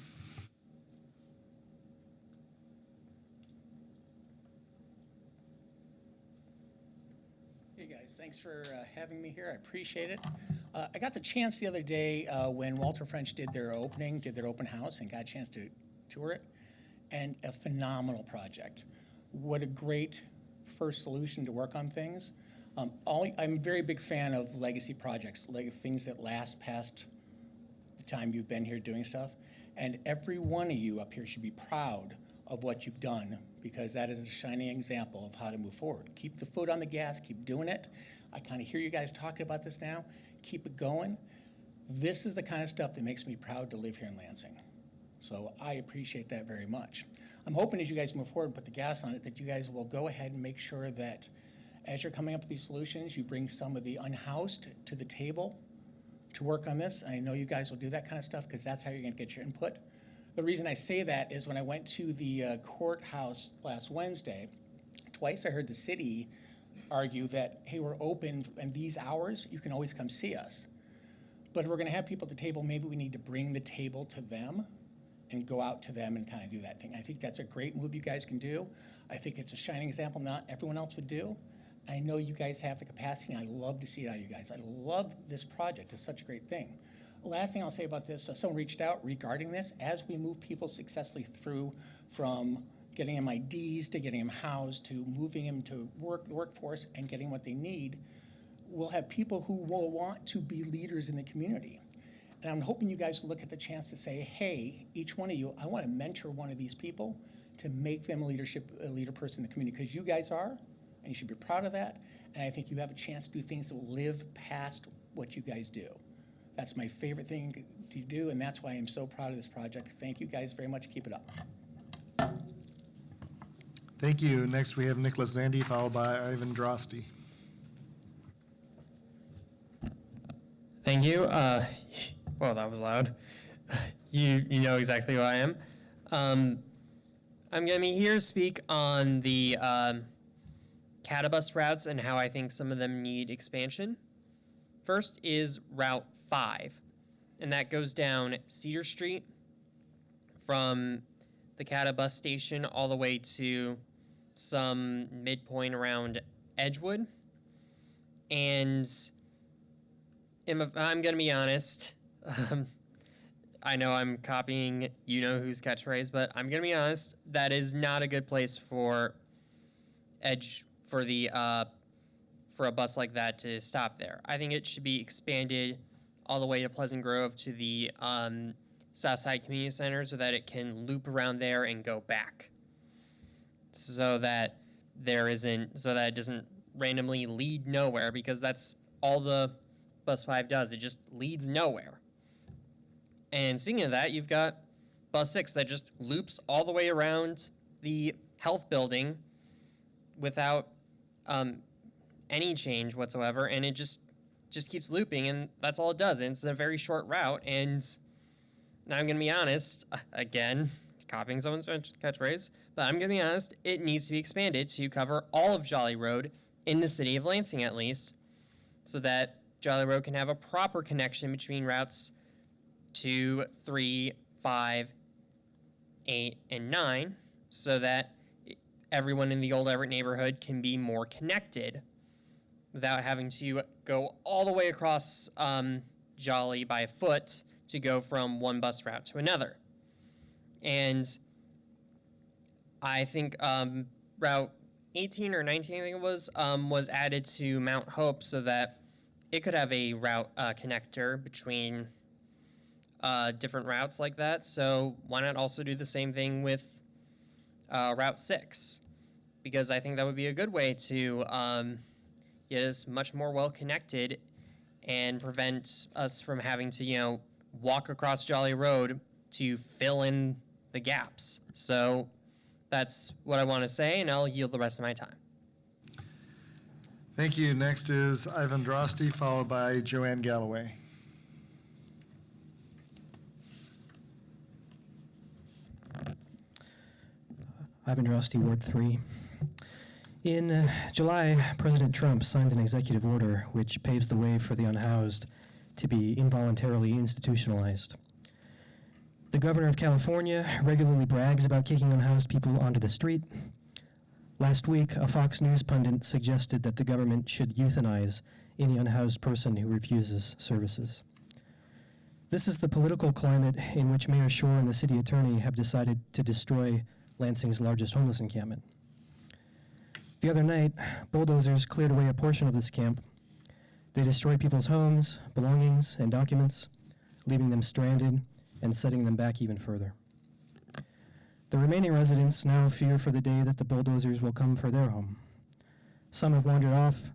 Hey guys, thanks for having me here. I appreciate it. I got the chance the other day when Walter French did their open house, and got a chance to tour it, and a phenomenal project. What a great first solution to work on things. I'm a very big fan of legacy projects, like things that last past the time you've been here doing stuff. And every one of you up here should be proud of what you've done, because that is a shining example of how to move forward. Keep the foot on the gas, keep doing it. I kind of hear you guys talking about this now. Keep it going. This is the kind of stuff that makes me proud to live here in Lansing. So I appreciate that very much. I'm hoping as you guys move forward and put the gas on it, that you guys will go ahead and make sure that as you're coming up with these solutions, you bring some of the unhoused to the table to work on this. I know you guys will do that kind of stuff because that's how you're going to get your input. The reason I say that is when I went to the courthouse last Wednesday, twice I heard the city argue that, hey, we're open in these hours, you can always come see us. But if we're going to have people at the table, maybe we need to bring the table to them and go out to them and kind of do that thing. I think that's a great move you guys can do. I think it's a shining example not everyone else would do. I know you guys have the capacity, and I love to see it out of you guys. I love this project. It's such a great thing. Last thing I'll say about this, someone reached out regarding this. As we move people successfully through from getting them IDs to getting them housed to moving them to the workforce and getting what they need, we'll have people who will want to be leaders in the community. And I'm hoping you guys will look at the chance to say, hey, each one of you, I want to mentor one of these people to make them a leader person in the community, because you guys are, and you should be proud of that. And I think you have a chance to do things that will live past what you guys do. That's my favorite thing to do, and that's why I'm so proud of this project. Thank you guys very much. Keep it up. Thank you. Next, we have Nicholas Zandy, followed by Ivan Drosty. Thank you. Well, that was loud. You know exactly who I am. I'm going to be here to speak on the catabus routes and how I think some of them need expansion. First is Route 5, and that goes down Cedar Street from the catabus station all the way to some midpoint around Edgewood. And I'm going to be honest, I know I'm copying you-know-who's catchphrase, but I'm going to be honest, that is not a good place for for a bus like that to stop there. I think it should be expanded all the way to Pleasant Grove to the Southside Community Center so that it can loop around there and go back. So that it doesn't randomly lead nowhere, because that's all the Bus 5 does. It just leads nowhere. And speaking of that, you've got Bus 6 that just loops all the way around the health building without any change whatsoever, and it just keeps looping, and that's all it does. And it's a very short route, and now I'm going to be honest, again, copying someone's catchphrase, but I'm going to be honest, it needs to be expanded to cover all of Jolly Road in the city of Lansing at least, so that Jolly Road can have a proper connection between routes 2, 3, 5, 8, and 9, so that everyone in the Old Everett neighborhood can be more connected without having to go all the way across Jolly by foot to go from one bus route to another. And I think Route 18 or 19, I think it was added to Mount Hope so that it could have a route connector between different routes like that. So why not also do the same thing with Route 6? Because I think that would be a good way to get us much more well-connected and prevent us from having to, walk across Jolly Road to fill in the gaps. So that's what I want to say, and I'll yield the rest of my time. Thank you. Next is Ivan Drosty, followed by Joanne Galloway. Ivan Drosty, Ward 3. In July, President Trump signed an executive order which paves the way for the unhoused to be involuntarily institutionalized. The governor of California regularly brags about kicking unhoused people onto the street. Last week, a Fox News pundit suggested that the government should euthanize any unhoused person who refuses services. This is the political climate in which Mayor Shore and the city attorney have decided to destroy Lansing's largest homeless encampment. The other night, bulldozers cleared away a portion of this camp. They destroyed people's homes, belongings, and documents, leaving them stranded and setting them back even further. The remaining residents now fear for the day that the bulldozers will come for their home. Some have wandered off,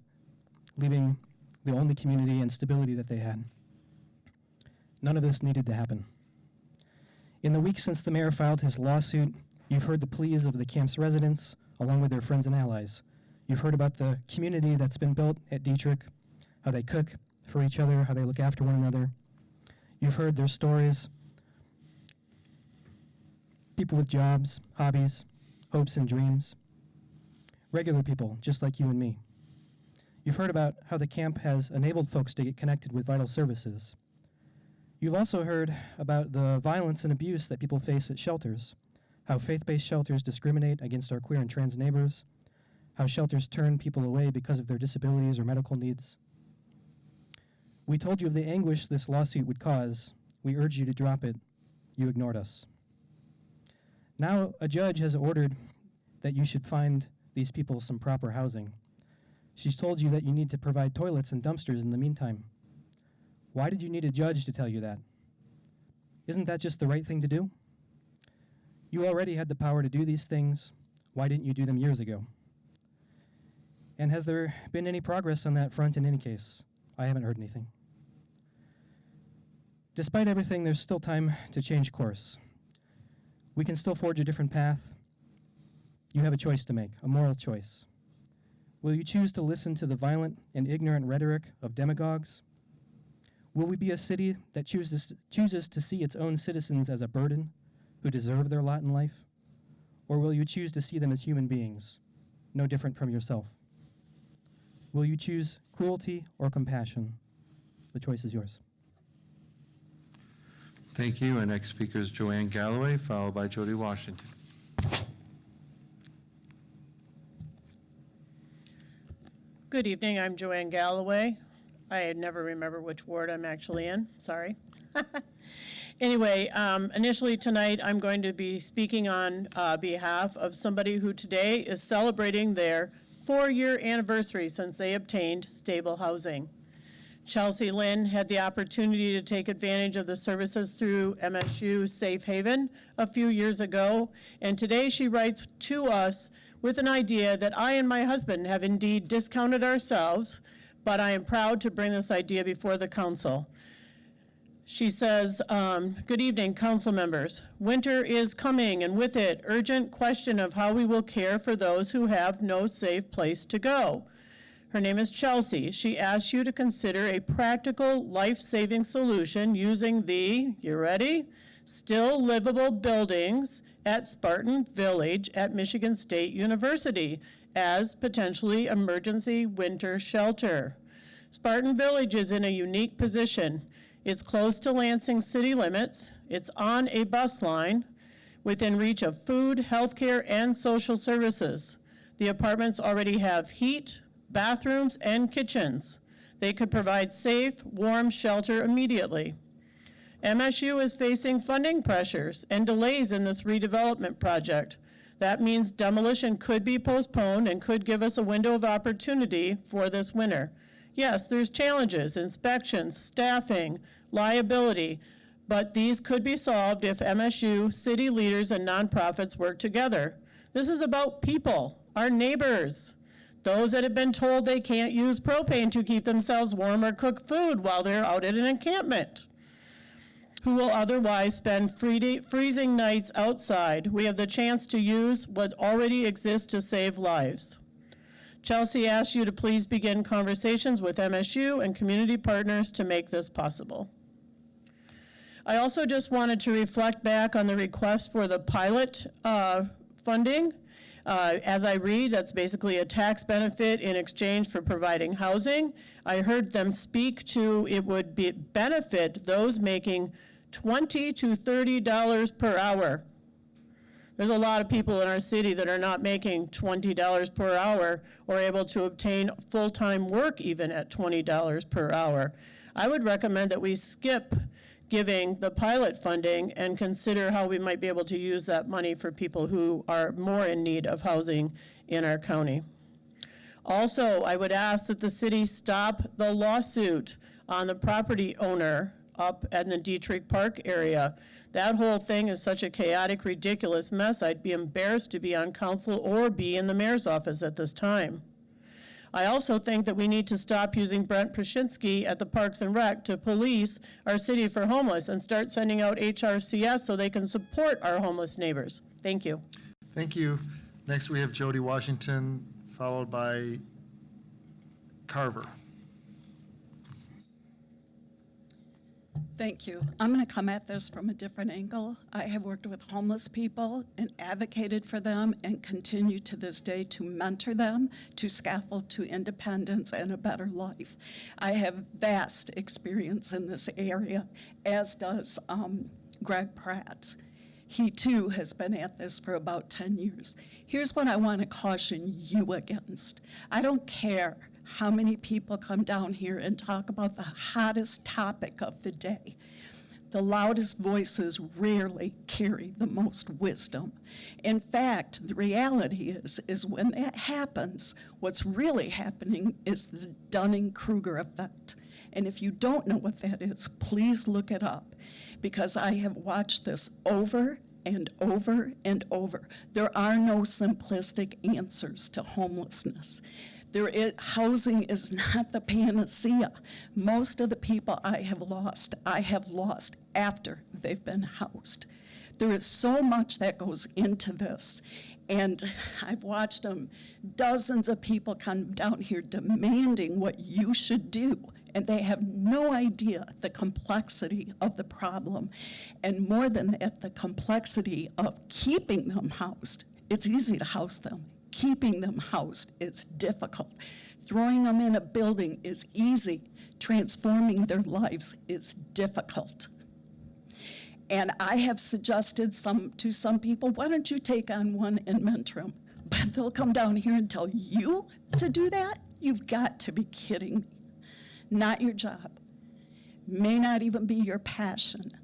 leaving the only community and stability that they had. None of this needed to happen. In the weeks since the mayor filed his lawsuit, you've heard the pleas of the camp's residents, along with their friends and allies. You've heard about the community that's been built at Dietrich, how they cook for each other, how they look after one another. You've heard their stories. People with jobs, hobbies, hopes and dreams. Regular people, just like you and me. You've heard about how the camp has enabled folks to get connected with vital services. You've also heard about the violence and abuse that people face at shelters, how faith-based shelters discriminate against our queer and trans neighbors, how shelters turn people away because of their disabilities or medical needs. We told you of the anguish this lawsuit would cause. We urged you to drop it. You ignored us. Now a judge has ordered that you should find these people some proper housing. She's told you that you need to provide toilets and dumpsters in the meantime. Why did you need a judge to tell you that? Isn't that just the right thing to do? You already had the power to do these things. Why didn't you do them years ago? And has there been any progress on that front in any case? I haven't heard anything. Despite everything, there's still time to change course. We can still forge a different path. you have a choice to make, a moral choice. Will you choose to listen to the violent and ignorant rhetoric of demagogues? Will we be a city that chooses to see its own citizens as a burden who deserve their lot in life? Or will you choose to see them as human beings, no different from yourself? Will you choose cruelty or compassion? The choice is yours. Thank you. Our next speaker is Joanne Galloway, followed by Jody Washington. Good evening, I'm Joanne Galloway. I never remember which ward I'm actually in, sorry. Anyway, initially tonight, I'm going to be speaking on behalf of somebody who today is celebrating their 4-year anniversary since they obtained stable housing. Chelsea Lynn had the opportunity to take advantage of the services through MSU Safe Haven a few years ago, and today she writes to us with an idea that I and my husband have indeed discounted ourselves, but I am proud to bring this idea before the council. She says, good evening, council members. Winter is coming, and with it, urgent question of how we will care for those who have no safe place to go. Her name is Chelsea. She asks you to consider a practical, life-saving solution using the, you ready? Still livable buildings at Spartan Village at Michigan State University as potentially emergency winter shelter. Spartan Village is in a unique position. It's close to Lansing city limits. It's on a bus line within reach of food, healthcare, and social services. The apartments already have heat, bathrooms, and kitchens. They could provide safe, warm shelter immediately. MSU is facing funding pressures and delays in this redevelopment project. That means demolition could be postponed and could give us a window of opportunity for this winter. Yes, there's challenges, inspections, staffing, liability, but these could be solved if MSU, city leaders, and nonprofits work together. This is about people, our neighbors, those that have been told they can't use propane to keep themselves warm or cook food while they're out at an encampment, who will otherwise spend freezing nights outside. We have the chance to use what already exists to save lives. Chelsea asks you to please begin conversations with MSU and community partners to make this possible. I also just wanted to reflect back on the request for the pilot funding. As I read, that's basically a tax benefit in exchange for providing housing. I heard them speak to it would benefit those making $20 to $30 per hour. There's a lot of people in our city that are not making $20 per hour or able to obtain full-time work even at $20 per hour. I would recommend that we skip giving the pilot funding and consider how we might be able to use that money for people who are more in need of housing in our county. Also, I would ask that the city stop the lawsuit on the property owner up in the Dietrich Park area. That whole thing is such a chaotic, ridiculous mess. I'd be embarrassed to be on council or be in the mayor's office at this time. I also think that we need to stop using Brent Prashinsky at the Parks and Rec to police our city for homeless and start sending out HRCS so they can support our homeless neighbors. Thank you. Thank you. Next, we have Jody Washington, followed by Carver. Thank you. I'm going to come at this from a different angle. I have worked with homeless people and advocated for them and continue to this day to mentor them to scaffold to independence and a better life. I have vast experience in this area, as does Greg Pratt. He too has been at this for about 10 years. Here's what I want to caution you against. I don't care how many people come down here and talk about the hottest topic of the day. The loudest voices rarely carry the most wisdom. In fact, the reality is when that happens, what's really happening is the Dunning-Kruger effect. And if you don't know what that is, please look it up, because I have watched this over and over and over. There are no simplistic answers to homelessness. Housing is not the panacea. Most of the people I have lost after they've been housed. There is so much that goes into this. And I've watched them, dozens of people come down here demanding what you should do. And they have no idea the complexity of the problem. And more than that, the complexity of keeping them housed. It's easy to house them. Keeping them housed is difficult. Throwing them in a building is easy. Transforming their lives is difficult. And I have suggested to some people, why don't you take on one and mentor them? But they'll come down here and tell you to do that? You've got to be kidding me. Not your job. May not even be your passion.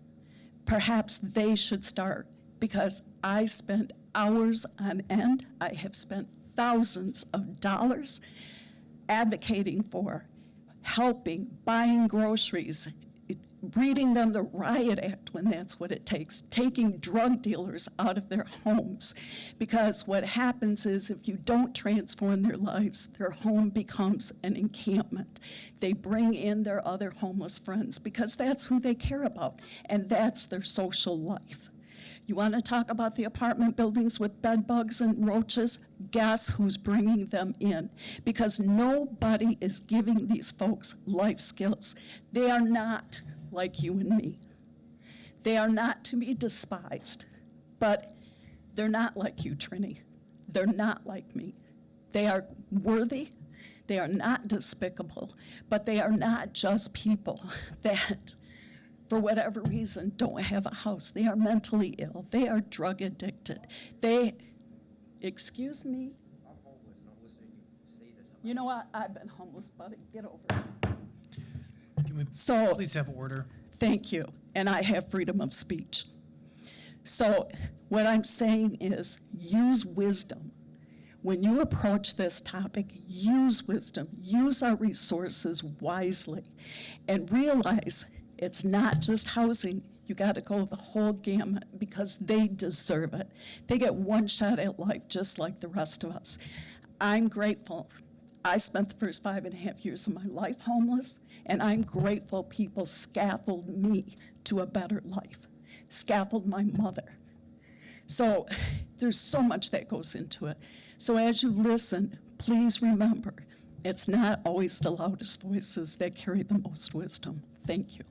Perhaps they should start, because I spent hours on end. I have spent thousands of dollars advocating for, helping, buying groceries, reading them the Riot Act when that's what it takes, taking drug dealers out of their homes. Because what happens is if you don't transform their lives, their home becomes an encampment. They bring in their other homeless friends because that's who they care about, and that's their social life. You want to talk about the apartment buildings with bed bugs and roaches? Guess who's bringing them in? Because nobody is giving these folks life skills. They are not like you and me. They are not to be despised, but they're not like you, Trini. They're not like me. They are worthy. They are not despicable, but they are not just people that, for whatever reason, don't have a house. They are mentally ill. They are drug addicted. Excuse me? I'm homeless and I'm listening to you say this. You know what? I've been homeless, buddy. Get over it. Can we So, please have order? thank you. And I have freedom of speech. So what I'm saying is use wisdom. When you approach this topic, use wisdom. Use our resources wisely. And realize it's not just housing. You got to go the whole gamut because they deserve it. They get one shot at life just like the rest of us. I'm grateful. I spent the first 5.5 years of my life homeless, and I'm grateful people scaffold me to a better life, scaffold my mother. So there's so much that goes into it. So as you listen, please remember, it's not always the loudest voices that carry the most wisdom. Thank you.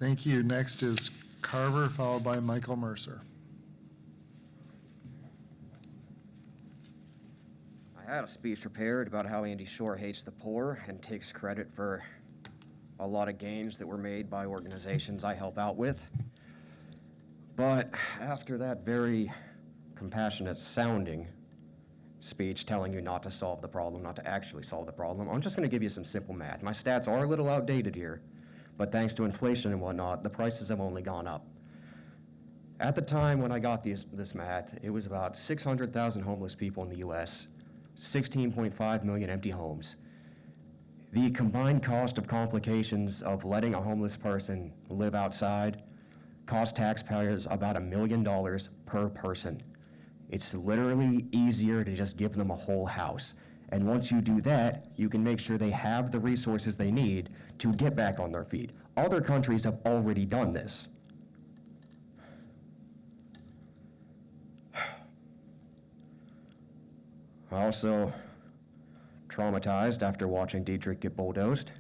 Thank you. Next is Carver, followed by Michael Mercer. I had a speech prepared about how Andy Shore hates the poor and takes credit for a lot of gains that were made by organizations I help out with. But after that very compassionate sounding speech telling you not to solve the problem, not to actually solve the problem, I'm just going to give you some simple math. My stats are a little outdated here, but thanks to inflation and whatnot, the prices have only gone up. At the time when I got this math, it was about 600,000 homeless people in the U.S., 16.5 million empty homes. The combined cost of complications of letting a homeless person live outside cost taxpayers about $1 million per person. It's literally easier to just give them a whole house. And once you do that, you can make sure they have the resources they need to get back on their feet. Other countries have already done this. Also traumatized after watching Dietrich get bulldozed.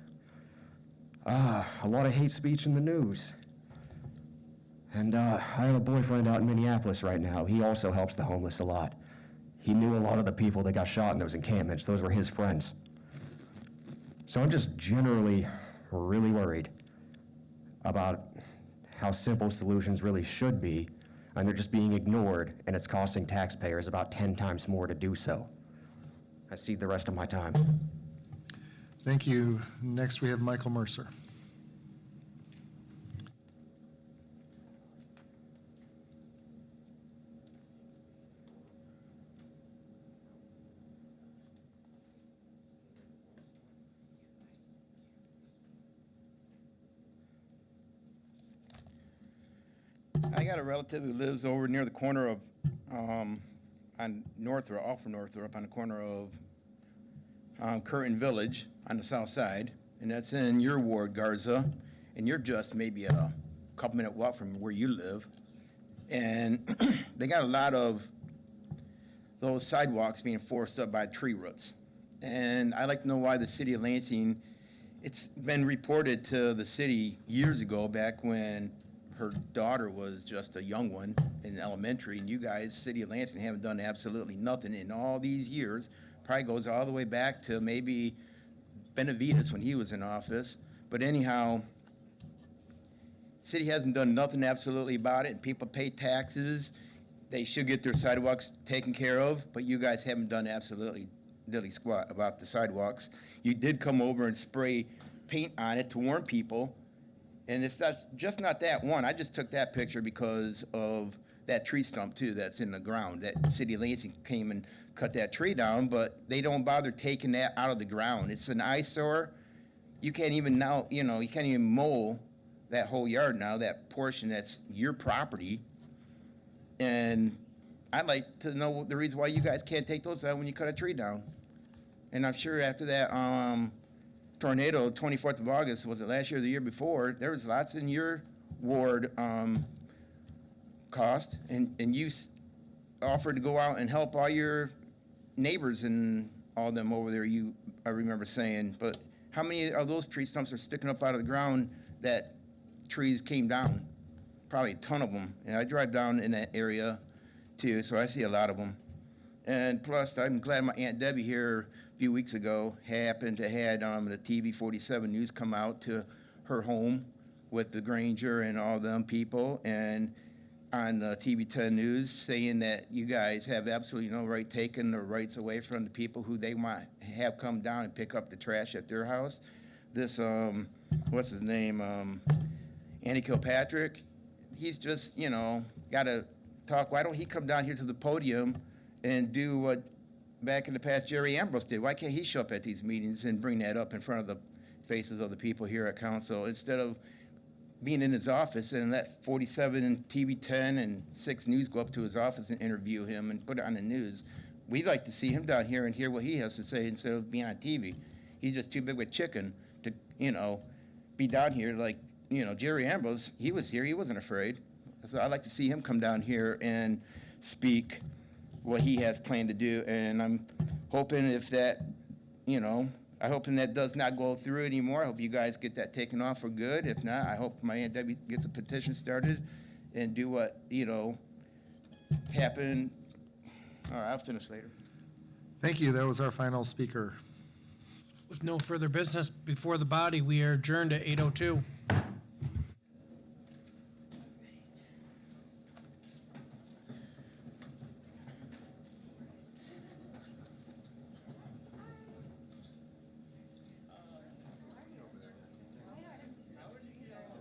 A lot of hate speech in the news. And I have a boyfriend out in Minneapolis right now. He also helps the homeless a lot. He knew a lot of the people that got shot in those encampments. Those were his friends. So I'm just generally really worried about how simple solutions really should be, and they're just being ignored, and it's costing taxpayers about 10 times more to do so. I cede the rest of my time. Thank you. Next, we have Michael Mercer. I got a relative who lives over near the corner of, on Northrop, off of Northrop, up on the corner of Curtin Village on the south side, and that's in your ward, Garza, and you're just maybe a couple-minute walk from where you live. And they got a lot of those sidewalks being forced up by tree roots. And I'd like to know why the city of Lansing, it's been reported to the city years ago, back when her daughter was just a young one in elementary, and you guys, city of Lansing, haven't done absolutely nothing in all these years. Probably goes all the way back to maybe Benavides when he was in office. But anyhow, city hasn't done nothing absolutely about it, and people pay taxes. They should get their sidewalks taken care of, but you guys haven't done absolutely diddly squat about the sidewalks. You did come over and spray paint on it to warn people, and it's just not that one. I just took that picture because of that tree stump too that's in the ground. That city of Lansing came and cut that tree down, but they don't bother taking that out of the ground. It's an eyesore. You can't even now, you can't even mow that whole yard now, that portion that's your property. And I'd like to know the reason why you guys can't take those out when you cut a tree down. And I'm sure after that tornado, 24th of August, was it last year or the year before, there was lots in your ward cost, and you offered to go out and help all your neighbors and all them over there, I remember saying. But how many of those tree stumps are sticking up out of the ground that trees came down? Probably a ton of them. And I drive down in that area too, so I see a lot of them. And plus, I'm glad my Aunt Debbie here a few weeks ago happened to had the TV 47 news come out to her home with the Granger and all them people, and on the TV 10 news saying that you guys have absolutely no right taking the rights away from the people who they might have come down and pick up the trash at their house. This, what's his name, Andy Kilpatrick, he's just, got to talk. Why don't he come down here to the podium and do what back in the past Jerry Ambrose did? Why can't he show up at these meetings and bring that up in front of the faces of the people here at council instead of being in his office and let 47 and TV 10 and 6 News go up to his office and interview him and put it on the news? We'd like to see him down here and hear what he has to say instead of being on TV. He's just too big with chicken to, be down here like, Jerry Ambrose, he was here, he wasn't afraid. So I'd like to see him come down here and speak what he has planned to do. And I'm hoping if that, I hoping that does not go through anymore. I hope you guys get that taken off for good. If not, I hope my Aunt Debbie gets a petition started and do what, happened. All right, I'll finish later. Thank you. That was our final speaker. With no further business before the body, we are adjourned at 8:02.